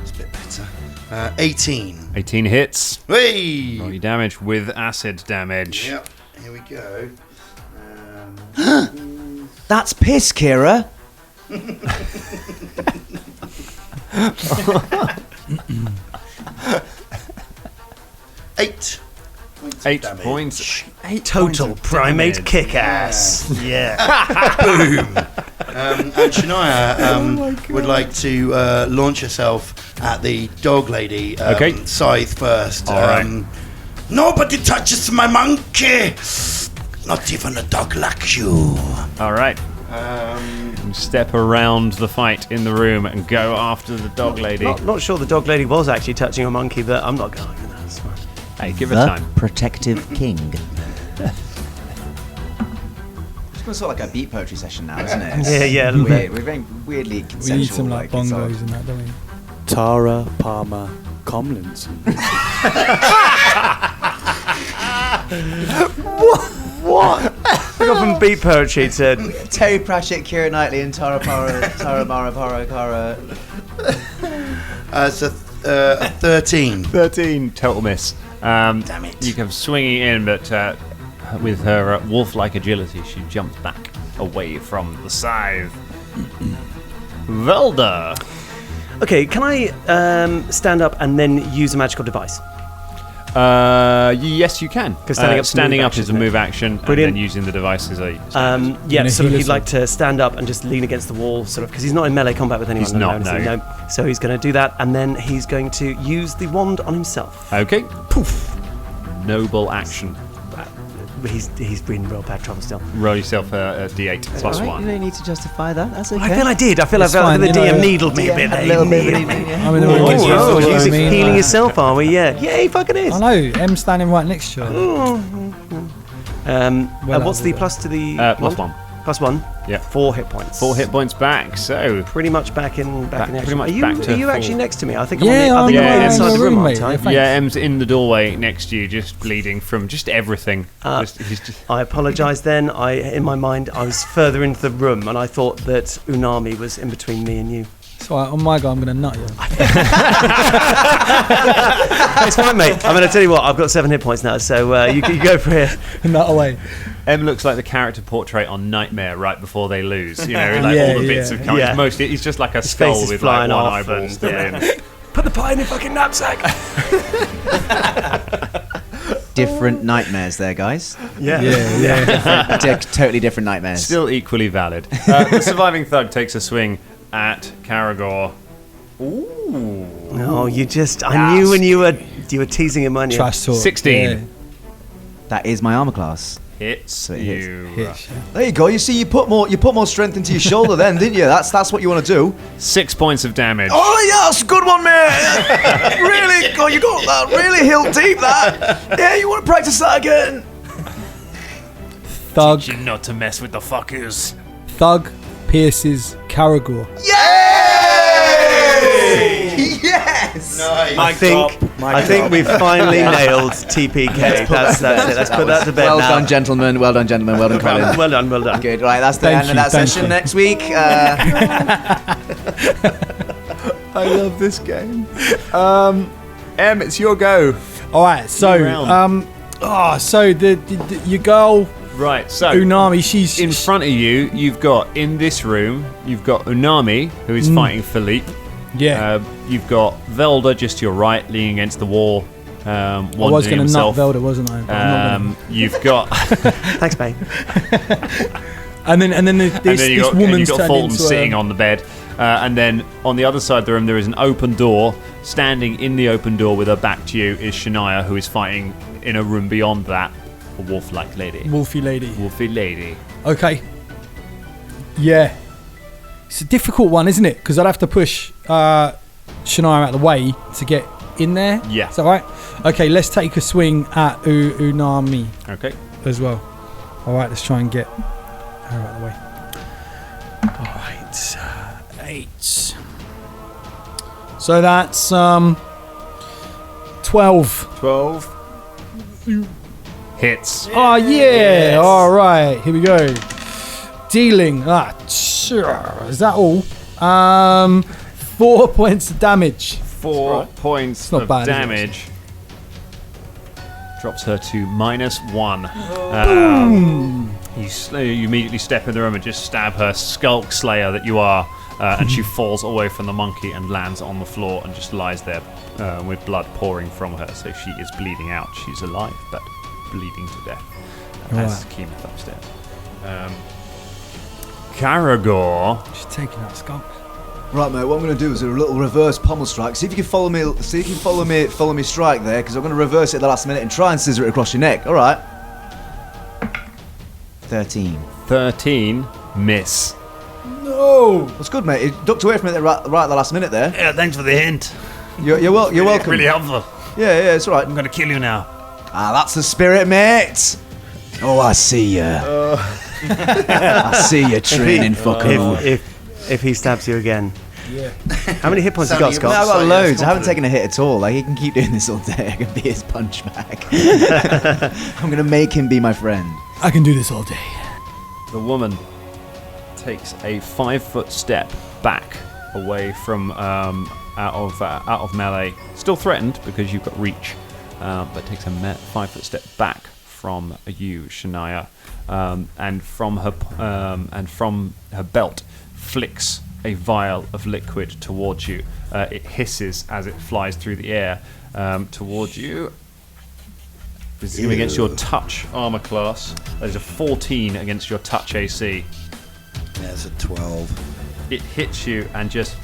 It's a bit better. 18. 18 hits. Whee! Roll your damage with acid damage. Yep. Here we go. That's piss, Kira. 8 points. 8 damage. points. 8 total primate kick-ass. Yeah. Boom. And Shania would like to launch herself at the dog lady. Scythe first. All right. Nobody touches my monkey. Not even a dog like you. All right. Step around the fight in the room and go after the dog lady. Not sure the dog lady was actually touching a monkey, but I'm not going with that. It's fine. Hey, give her The time. protective king. It's sort of like a beat poetry session now, isn't it? Yeah, a little bit. We're very weirdly consensual. We need some like it's bongos and that, don't we? Tara Palmer Comlinson. What? We got from beat poetry to Terry Pratchett, Keira Knightley, and Tara Mara Para. It's a 13. 13 total miss. Damn it. You come swinging in, but with her wolf-like agility, she jumps back away from the scythe. Velda. Okay, can I stand up and then use a magical device? Yes, you can. Because standing up is a move action, Brilliant. and then using the device is a. Yeah, so he'd like to stand up and just lean against the wall, sort of, because he's not in melee combat with anyone. He's not, no. So he's going to do that, and then he's going to use the wand on himself. Okay. Poof. Noble action. He's in real bad trouble still. Roll yourself a d8 plus Right, 1. you don't need to justify that. That's okay. I feel I did. I feel It's like fine, the you DM know. needled me a bit. A little bit. I mean, Oh, against you, oh, you know what I mean? healing Like- yourself, are we? Yeah. Yeah, he fucking is. I know. M's standing right next to you. What's the plus to the Plus wand? 1. Plus 1. Yeah. 4 hit points. 4 hit points back, so. Pretty much back in action. pretty much are you, back to are you actually full. next to me? I think Yeah, I'm, yeah, I'm in inside the the room, room, aren't mate. I? Yeah, thanks. Yeah, M's in the doorway next to you, just bleeding from just everything. He's just I apologise then. In my mind, I was further into the room and I thought that Unami was in between me and you. So on my guy, I'm going to nut you. It's fine, mate. I'm going to tell you what, I've got 7 hit points now, so you go for it. Nut away. M looks like the character portrait on Nightmare right before they lose. You know, like Yeah, all the bits yeah. of character. Yeah. Mostly, he's just like a His skull face is with like flying one off eyeball and- still yeah. in. Put the pie in your fucking knapsack. Different nightmares there, guys. Yeah. Totally different nightmares. Still equally valid. The surviving thug takes a swing at Karagor. Ooh. No, you just... I knew when you were teasing him, weren't you? Trash talk. 16. Yeah. That is my armor class. Hits it hits. you. Hits, yeah. There you go. You see, you put more strength into your shoulder, then, didn't you? That's what you want to do. 6 points of damage. Oh yes, good one, mate. Really, you got that. Really hilt deep. That. Yeah, you want to practice that again? Thug Not to mess with the fuckers. pierces Karagor. Yay! Yes. Nice. I think we've finally nailed TPK. That's it. Let's put that to bed Well now. done, gentlemen. Well done, gentlemen. Well done, Colin. Well done, well done. Good. Right, that's the Thank end of you, that thank session. you. Next week. I love this game. M, it's your go. All right, so New round. the your girl Right, so Unami, she's in front of you, you've got in this room, you've got Unami, who is fighting Philippe. Yeah, You've got Velda just to your right, leaning against the wall, I was wandering going to nut himself. Velda, wasn't I? But I'm not gonna. You've got Thanks, mate. And then this woman's you've got turned Folton into sitting on the bed, and then on the other side of the room there is an open door. Standing in the open door with her back to you is Shania, who is fighting in a room beyond that, a wolf-like lady. Wolfy lady. Wolfy lady. Okay. Yeah. It's a difficult one, isn't it? Because I'd have to push Shania out of the way to get in there. Yeah. Is that right? Okay, let's take a swing at Unami Okay. as well. All right, let's try and get her out of the way. All right. 8. So that's 12. 12. Hits. Oh yeah! Yes. All right, here we go. Dealing. Is that all? 4 points of damage. 4 points not of bad, is it? damage. Drops her to -1. You immediately step in the room and just stab her, skulk slayer that you are, and she falls away from the monkey and lands on the floor and just lies there with blood pouring from her. So she is bleeding out. She's alive, but bleeding to death. As Keemeth upstairs. Karagor. She's taking out skunks. Right, mate. What I'm going to do is a little reverse pommel strike. See if you can follow me. See if you can follow me strike there, because I'm going to reverse it at the last minute and try and scissor it across your neck. All right. 13. 13. Miss. No. That's good, mate. You ducked away from it right at the last minute there. Yeah, thanks for the hint. You're welcome. Really helpful. Yeah, it's all right. I'm gonna kill you now. Ah, that's the spirit, mate. Oh, I see ya. I see you training, fucker. If he stabs you again. Yeah. How many hit points you got, Sounding Scott? No, I've got Sorry, loads. yes, I haven't confident. taken a hit at all. Like, he can keep doing this all day. I can be his punch bag. I'm going to make him be my friend. I can do this all day. The woman takes a 5-foot step back away from out of melee. Still threatened because you've got reach, but takes a 5-foot step back from you, Shania, and from her belt flicks a vial of liquid towards you. It hisses as it flies through the air towards you. This is going against your touch armor class. There's a 14 against your touch AC. Yeah, it's a 12. It hits you and just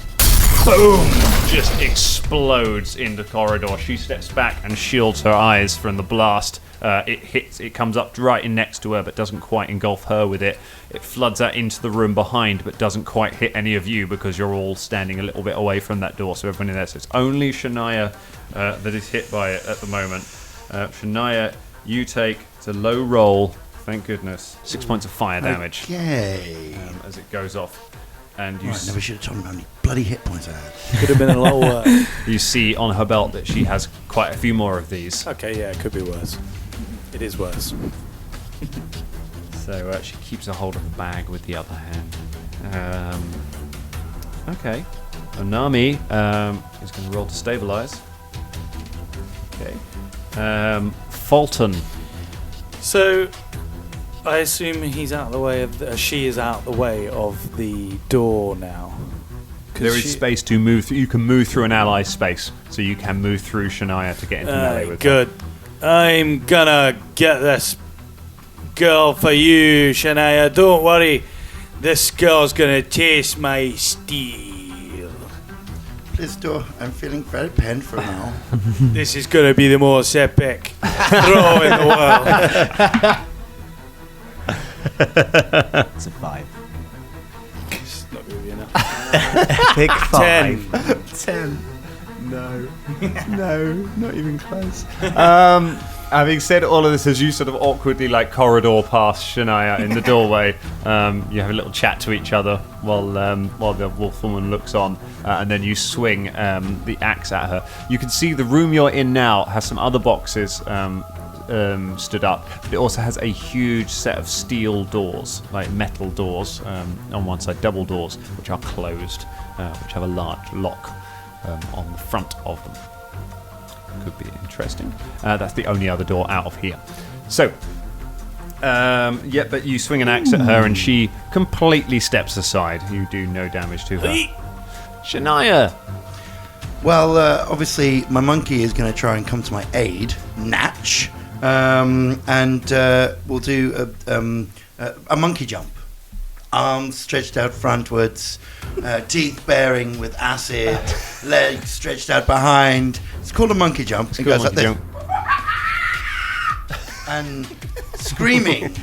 boom, just explodes into the corridor. She steps back and shields her eyes from the blast. It comes up right in next to her, but doesn't quite engulf her with it. It floods out into the room behind, but doesn't quite hit any of you because you're all standing a little bit away from that door. So everyone in there. So it's only Shania that is hit by it at the moment. Shania, you take, it's a low roll, thank goodness, 6 points of fire damage Okay. as it goes off. And you, Right, never should have told him how many bloody hit points I had. Could have been a lot worse. you see on her belt that she has quite a few more of these. Okay, yeah, it could be worse. It is worse. So she keeps a hold of the bag with the other hand. Okay. Onami is going to roll to stabilize. Okay. Folton. So, I assume he's out of the way of she is out the way of the door now. There is space to move through. You can move through an ally's space, so you can move through Shania to get into melee with her. Good. I'm gonna get this girl for you, Shania. Don't worry. This girl's gonna taste my steel. Please do. I'm feeling very painful now. This is gonna be the most epic throw in the world. It's a 5. It's not gonna be enough. Epic 5. 10. No, not even close. Having said all of this, as you sort of awkwardly corridor past Shania in the doorway, you have a little chat to each other while the wolfwoman looks on, and then you swing the axe at her. You can see the room you're in now has some other boxes stood up, but it also has a huge set of steel doors, like metal doors on one side, double doors, which are closed, which have a large lock on the front of them. Could be interesting. That's the only other door out of here. So, but you swing an axe at her and she completely steps aside. You do no damage to her. Shania! Well, obviously, my monkey is going to try and come to my aid, Natch, and we'll do a monkey jump. Arms stretched out frontwards, teeth bearing with acid, legs stretched out behind. It's called a monkey jump. It goes like this. And screaming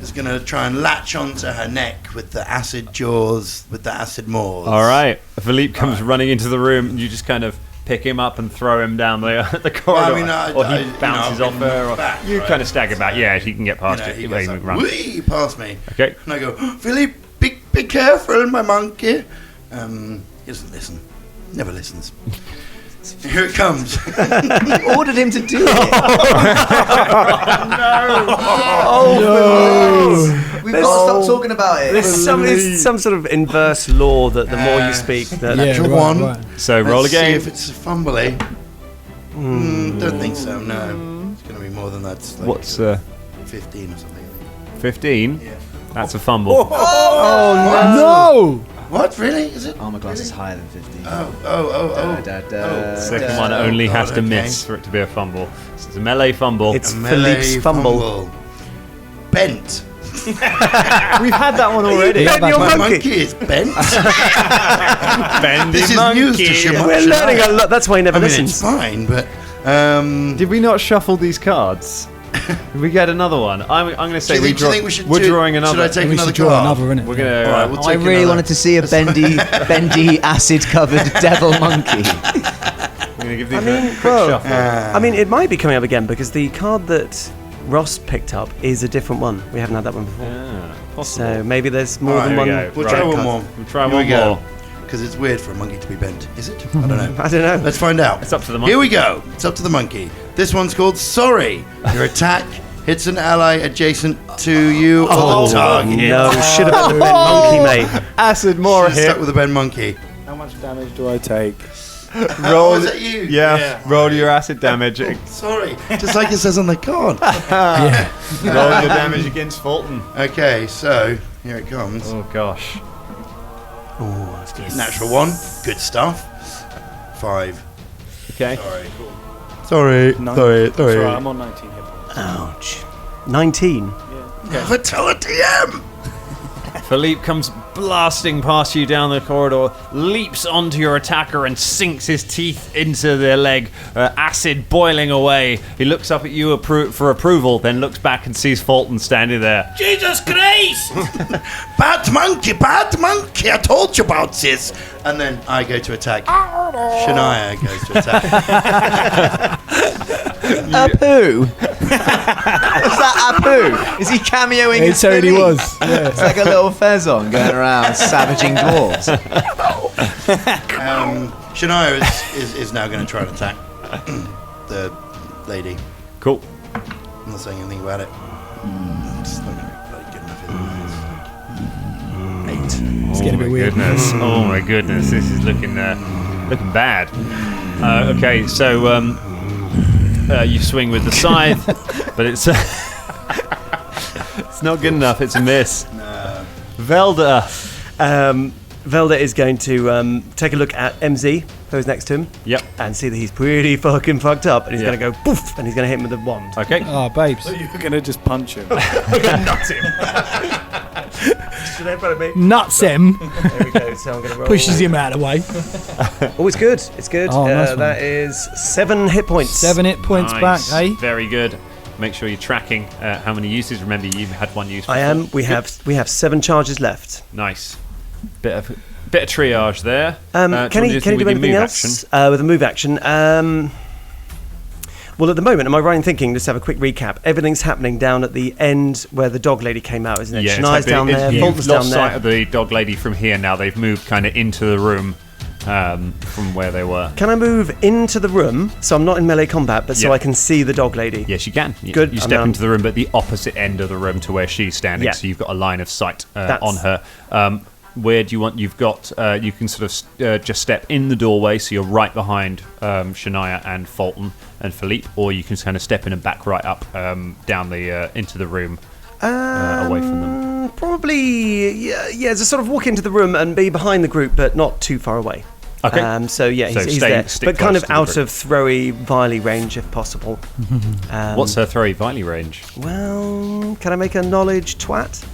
is going to try and latch onto her neck with the acid jaws, with the acid maws. All right. Philippe comes running into the room and you just kind of pick him up and throw him down the corridor. Well, or he bounces off her. Or back, you right? kind of stagger back. Yeah, he can get past He it. goes He like, runs. whee, past me. Okay. And I go, Philippe, be careful, my monkey. He doesn't listen. Never listens. Here it comes. You ordered him to do it. We've got to stop talking about it. There's some sort of inverse law that the more you speak, that Natural right, one. right. So roll Let's again. see if it's a fumbly. Don't think so, no. It's going to be more than that. It's like What's 15 or something. 15? Yeah. That's a fumble. No! What, really? Is it? Armor class is higher than 15. Second one only God, has to okay. miss for it to be a fumble. So it's a melee fumble. it's A melee Philippe's fumble. Bent. We've had that one already. Yeah, your My monkey. monkey is bent. Bendy This is news to Shimon. We're learning a lot. That's why he never I mean, listens. it's fine, but Did we not shuffle these cards? Did we get another one? I'm going to say do you think we should we're do- drawing another. Should I take We another should draw card? another, innit? We're going to. All right, we'll I take really another. wanted to see a bendy, acid-covered devil monkey. we're going to give these I mean, a quick well, shuffle. I mean, it might be coming up again because the card that Ross picked up is a different one. We haven't had that one before. Yeah, possible. So maybe there's more Alright, than one. here we go. We'll Right. try one more. We'll try Here one we go. more. Because it's weird for a monkey to be bent. Is it? I don't know. I don't know. Let's find out. It's up to the monkey. Here we go. It's up to the monkey. This one's called Sorry. Your attack hits an ally adjacent to you or the target. No, should have been monkey, mate. Acid more Should've stuck with a bent monkey. How much damage do I take? Oh, is that you? Yeah, roll your acid damage. Sorry. Just like it says on the card. Roll your damage against Folton. Okay, so here it comes. Oh gosh. Oh, that's good. Natural one. Good stuff. 5. Okay. Sorry. That's right, I'm on 19 hit points. Ouch. 19. Fatality M. Philippe comes blasting past you down the corridor, leaps onto your attacker and sinks his teeth into their leg, acid boiling away. He looks up at you for approval, then looks back and sees Folton standing there. Jesus Christ! Bad monkey, I told you about this. And then I go to attack. Shania goes to attack. Apu? Is that Apu? Is he cameoing? It totally was. Yeah. It's like a little Fezon going around savaging dwarves. Shania is now going to try and attack the lady. Cool. I'm not saying anything about it. It's not going to be bloody good enough, is it? 8. It's getting a bit weird. Goodness. Oh my goodness, this is looking bad. Okay, so you swing with the scythe, but it's it's not good enough. It's a miss. No. Velda. Velda is going to take a look at MZ, who's next to him. Yep. And see that he's pretty fucking fucked up. And he's Yeah. going to go poof, and he's going to hit him with the wand. Okay. Oh, babes. You're going to just punch him. Nuts him. Should I put it me? Nuts him. There we go. So I'm going to roll. Pushes him out of the way. Oh, it's good. It's good. Oh, nice one. That is 7 hit points. 7 hit points Nice. back, eh? Very good. Make sure you're tracking how many uses. Remember, you've had one use. I am. before. We have 7 charges left. Nice. Bit of triage there. Can he do anything else with a move action? Well, at the moment, am I right in thinking? Let's have a quick recap. Everything's happening down at the end where the dog lady came out, isn't it? Yeah, Shania's down there. You've Fulton's lost down sight there. of the dog lady from here now. They've moved kind of into the room from where they were. Can I move into the room so I'm not in melee combat, but so Yeah. I can see the dog lady? Yes, you can. Good. You step into the room, but the opposite end of the room to where she's standing, Yeah. so you've got a line of sight That's- on her. Where do you want? You've got. You can sort of just step in the doorway, so you're right behind Shania and Folton and Philippe, or you can kind of step in and back right up down the into the room, away from them. Probably, yeah. So sort of walk into the room and be behind the group, but not too far away. Okay. So yeah, So he's stay- there, stick but kind close of to the out group. of throwy, viley range if possible. What's her throwy viley range? Well, can I make a knowledge twat?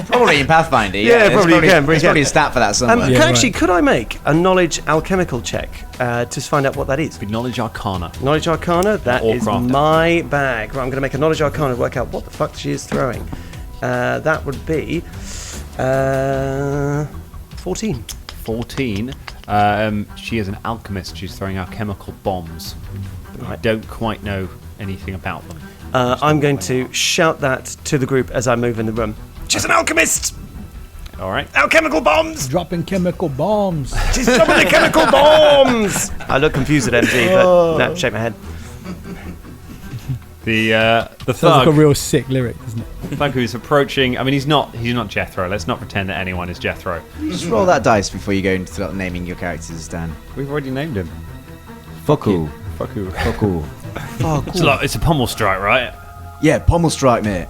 Probably in Pathfinder. Yeah, There's probably you can, There's probably a stat for that somewhere. Could I make a knowledge alchemical check to find out what that is? Knowledge Arcana. Knowledge Arcana, that Or is craft it. my bag. Right, I'm going to make a Knowledge Arcana to work out what the fuck she is throwing. That would be 14. 14. She is an alchemist. She's throwing alchemical bombs. But I don't quite know anything about them. I'm going to shout that to the group as I move in the room. She's an alchemist! All right. Alchemical bombs! Dropping chemical bombs. She's dropping the chemical bombs! I look confused at MG, but no, shake my head. The Sounds thug, like a real sick lyric, doesn't it? thug who's approaching. I mean, he's not Jethro. Let's not pretend that anyone is Jethro. Just roll that dice before you go into start naming your characters, Dan. We've already named him. Fuku. Fuku. Fuku. It's a pommel strike, right? Yeah, pommel strike, mate.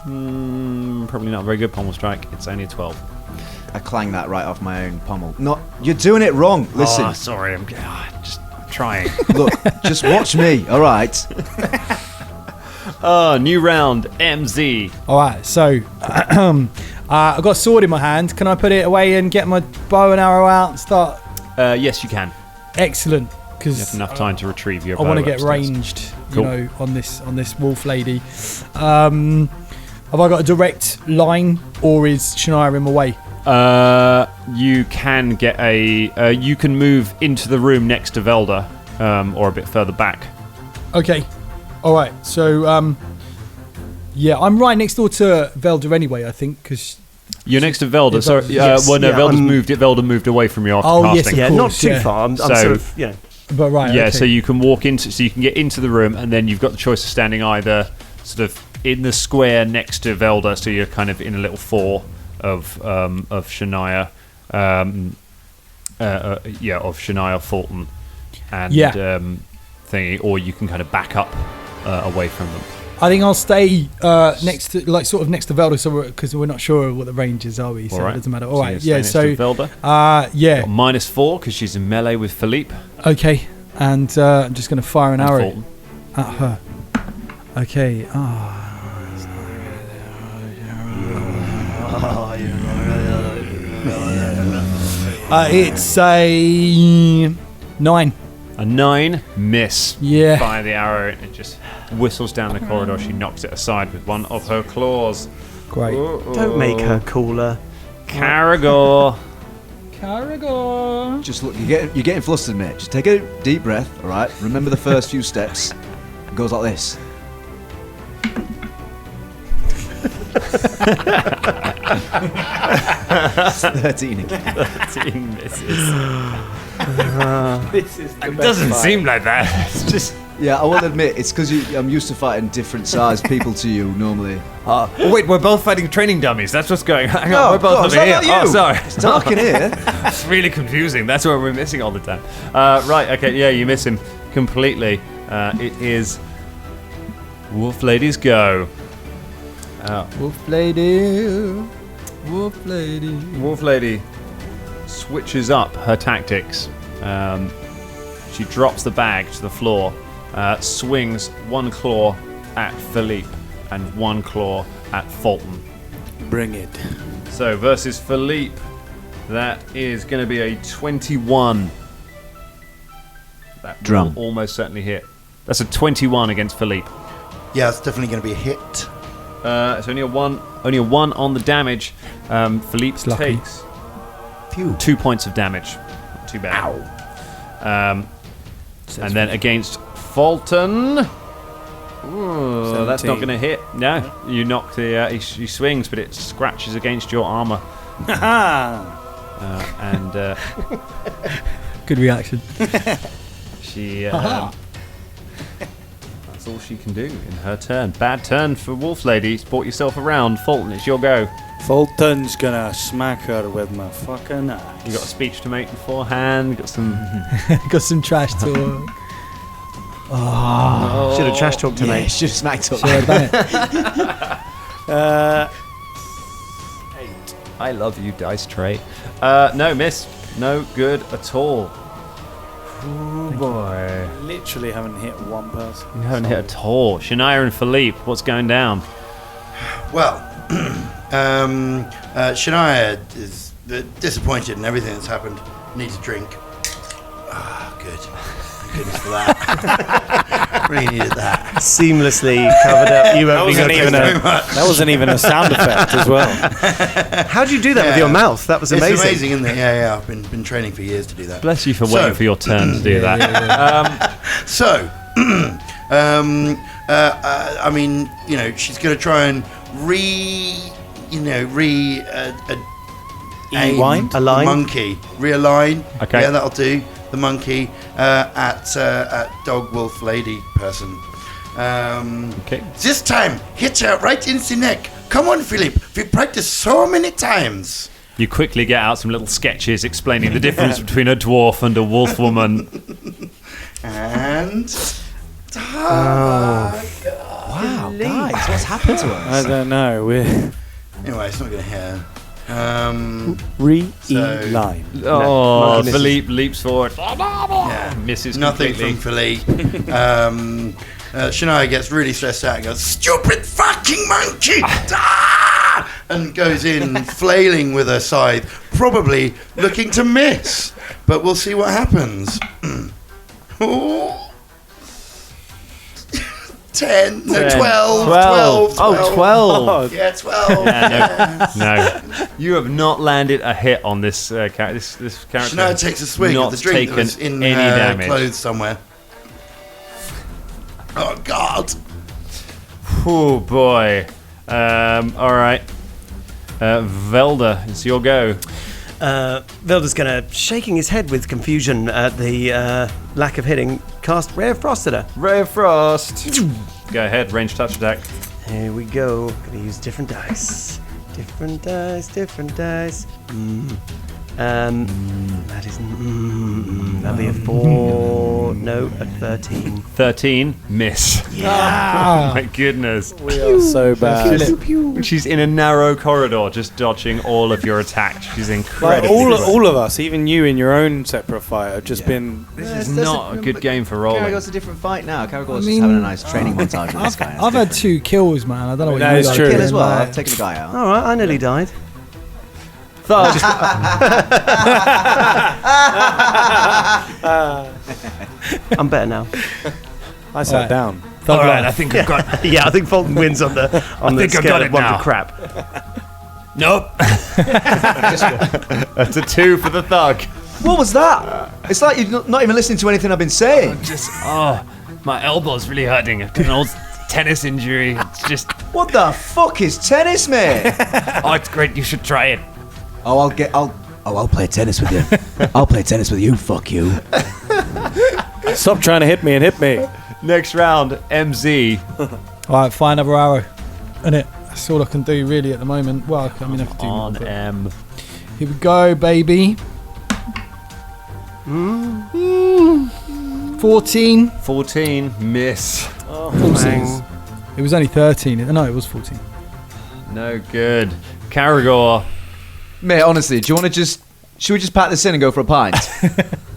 Probably not a very good pommel strike. It's only a 12. I clang that right off my own pommel. Not, you're doing it wrong. Listen, Oh, sorry. I'm just trying. look, just watch me. All right. New round. MZ. All right, so I've got a sword in my hand. Can I put it away and get my bow and arrow out and start? Yes, you can. Excellent, You have because enough time to retrieve your I want to bow get upstairs. ranged, Cool. on this wolf lady. Have I got a direct line, or is Shania in my way? You can get you can move into the room next to Velda. or a bit further back. Okay. All right. So, I'm right next door to Velda anyway, I think, because... You're next to Velda. Sorry. Yes. Velda's moved. Velda moved away from you after casting. Yes, Yeah, not course, too yeah. far. I'm So- sort of, you know. But right, Yeah, okay. so you can walk into, so you can get into the room, and then you've got the choice of standing either sort of in the square next to Velda, so you're kind of in a little four of Shania, of Shania, Folton, and thingy, or you can kind of back up away from them. I think I'll stay next to Velda, so because we're not sure what the ranges are, we? So All right. it doesn't matter. So All right, you're yeah. staying So, next to Velda. yeah. Got -4 because she's in melee with Philippe. Okay, and I'm just going to fire an and arrow Folton. at her. Okay. It's a 9. A 9 miss. Yeah. Fire the arrow, and it just whistles down the corridor. She knocks it aside with one of her claws. Great. Don't make her cooler. Karagor. Karagor. Just look, you're getting flustered, mate. Just take a deep breath, all right? Remember the first few steps. It goes like this. 13 again. 13 misses. This is the It best doesn't fight. seem like that. It's just. Yeah, I will admit, it's because I'm used to fighting different sized people to you normally. Oh wait, we're both fighting training dummies. That's what's going on. Hang No, on, we're both it's over here. not you. Oh, sorry. It's dark in here. It's really confusing. That's what we're missing all the time. Right, okay, yeah, you miss him completely. It is Wolf Lady's go. Wolf lady. Wolf lady. Wolf Lady switches up her tactics. She drops the bag to the floor, swings one claw at Philippe and one claw at Folton. Bring it. So versus Philippe, that is going to be a 21. That Drum. will almost certainly hit. That's a 21 against Philippe. Yeah, it's definitely going to be a hit. It's only a one on the damage. Philippe lucky. takes 2 points of damage. Not too bad. And then against Folton, ooh, that's not 17. going to hit. No, you knock the. He swings, but it scratches against your armor. And Good reaction. she. That's all she can do in her turn. Bad turn for Wolf Lady. Brought yourself around. Fulton, it's your go. Fulton's gonna smack her with my fucking axe. You got a speech to make beforehand. Got some. Got some trash talk. Should have trash talked to Yeah, me. should have smacked up. Should I done it? 8. I love you, dice tray. No, miss. No good at all. Oh boy. Literally haven't hit one person. You haven't hit at all. Shania and Philippe, what's going down? Well, Shania is disappointed in everything that's happened. Needs a drink. Ah, good. Thank goodness for that. Really needed that. Seamlessly covered up. You opening Thank you your very much. That wasn't even a sound effect as well. How do you do that with Yeah. your mouth? That was amazing. It's amazing, isn't it? Yeah. I've been training for years to do that. Bless you for So- waiting for your turn to do that. So, I mean, you know, she's going to try and Rewind? the Align? monkey, realign. Okay. Yeah, that'll do. The monkey at dog wolf lady person. Okay. This time, hit her right in the neck. Come on, Philip. We practiced so many times. You quickly get out some little sketches explaining the difference between a dwarf and a wolf woman. And Wow, guys, what's happened to I us? don't know. We're anyway, it's not going to hit her. reline. Oh, monkey misses. Philippe leaps forward. Yeah. Misses Nothing completely. from Philippe. Shania gets really stressed out and goes, "Stupid fucking monkey!" Ah! And goes in flailing with her scythe, probably looking to miss. But we'll see what happens. Oh. 10, no, 10, 12. 12. Oh, 12. Yeah, 12. Yeah, no. You have not landed a hit on this character. This character Shania takes a swig not of the drink taken that's in any her damage. clothes somewhere. Oh, God. Oh, boy. All right. Velda, it's your go. Velda's gonna, shaking his head with confusion at the lack of hitting, cast Ray of Frost at her. Ray of Frost. Go ahead, range touch attack. Here we go. Gonna use different dice. Different dice. That is. That'll be a 4. No, a 13. 13, miss. Yeah. Oh my goodness. We are so bad. She's in a narrow corridor, just dodging all of your attacks. She's Like incredible. all of us, even you in your own separate fight, have just been. This is not a good game for rolling. Karagor's a different fight now. Karagor's just having a nice training montage with this guy. I've had 2 kills, man. I don't know what That you is guys true. are Kill doing, as well. like- I've taken the guy out. All right, I nearly died. Thug. I'm better now. I sat down. Thug All right, life. I think I've got. Yeah, I think Fulton wins on the think I've scale got of it 1 now. to crap. Nope. That's a 2 for the thug. What was that? It's like you're not even listening to anything I've been saying. My elbow's really hurting. I've got an old tennis injury. It's just. What the fuck is tennis, mate? Oh, it's great. You should try it. I'll play tennis with you. I'll play tennis with you. Fuck you. Stop trying to hit me and hit me. Next round, MZ. Alright, find another arrow. And that's all I can do really at the moment. Well, I mean, I can do more, On but- M. Here we go, baby. 14. 14, miss. It was only 13. No, it was 14. No good. Karagor. Mate, honestly, do you want to should we just pack this in and go for a pint?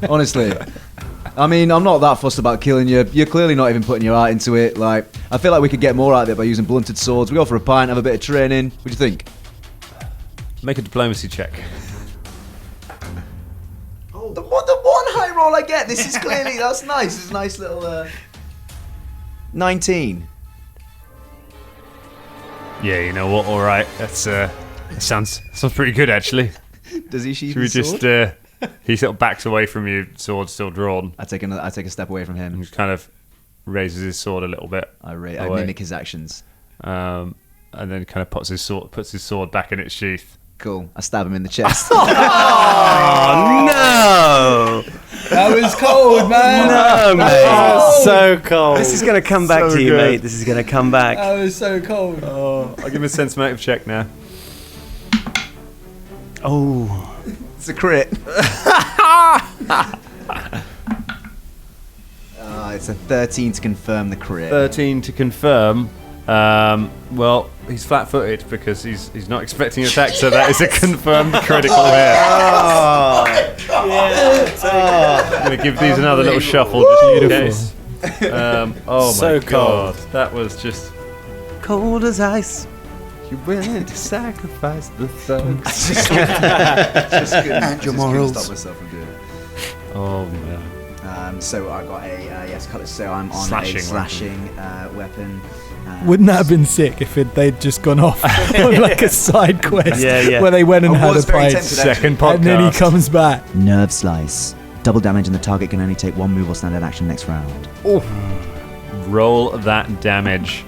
Honestly. I mean, I'm not that fussed about killing you. You're clearly not even putting your heart into it. Like, I feel like we could get more out of it by using blunted swords. We go for a pint, have a bit of training. What do you think? Make a diplomacy check. The one high roll I get. This is clearly, that's nice. It's a nice little 19. Yeah, you know what? All right. That's sounds pretty good actually. Does he sheath Should we his just? sword? He sort of backs away from you, sword still drawn. I take a step away from him. And just kind of raises his sword a little bit. I away. mimic his actions. And then kind of puts his sword back in its sheath. Cool. I stab him in the chest. Oh no! That was cold, man. No, mate. So cold. This is going to come back So to you, good. mate. This is going to come back. That was so cold. Oh, I'll give him a sense motive check now. Oh. It's a crit. It's a 13 to confirm the crit. 13 to confirm. Well, he's flat-footed because he's not expecting an attack, so that is a confirmed critical hit. I'm going to give these another little shuffle just in case. Oh So my god, cold. that was just. Cold as ice. You're willing to sacrifice the thugs. And your morals. Stop myself from doing it. Oh man. So I got a cutlass. So I'm on Slashing a slashing weapon. Wouldn't that have been sick if they'd just gone off on like a side quest Yeah. where they went and I had a was very fight, tempted, actually. Second podcast. and then he comes back. Nerve slice. Double damage, and the target can only take 1 move or standard action next round. Roll that damage.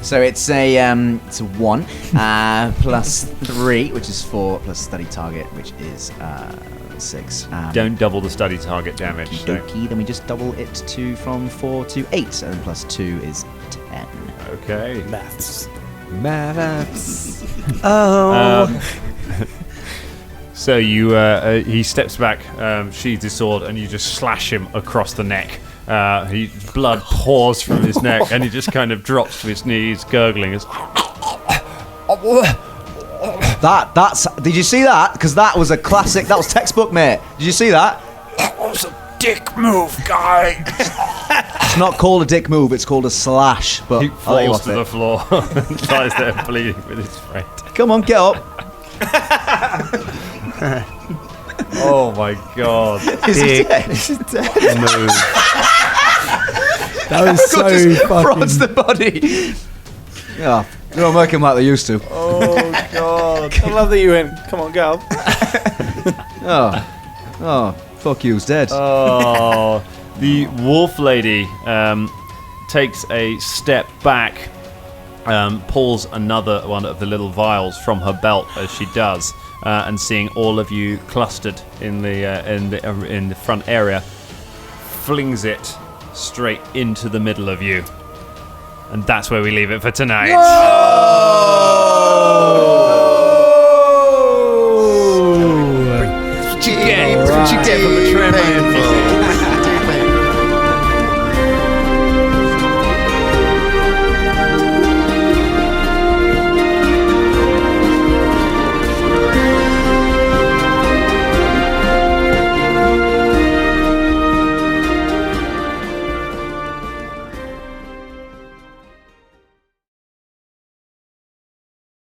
So it's a 1 plus 3, which is 4, plus study target, which is 6. Don't double the study target damage. Don't. Okie, then we just double it from 4 to 8, and then plus 2 is 10. Okay. Maths. Oh. So you, he steps back, sheathes his sword, and you just slash him across the neck. Blood pours from his neck, and he just kind of drops to his knees, gurgling. That's. Did you see that? Because that was a classic. That was textbook, mate. Did you see that? That was a dick move, guy. It's not called a dick move. It's called a slash. But He I'll let you falls off to the it. floor and lies there bleeding with his friend. Come on, get up. Oh my god. Is he Dick. dead? Move. That was so just fucking... prods the body. Yeah, they don't make him like they used to. Oh god! I love that you went. Come on, go. Oh, fuck you's dead. Oh, the wolf lady takes a step back, pulls another one of the little vials from her belt as she does, and seeing all of you clustered in the front area, flings it straight into the middle of you, and that's where we leave it for tonight. What you get from a tremor?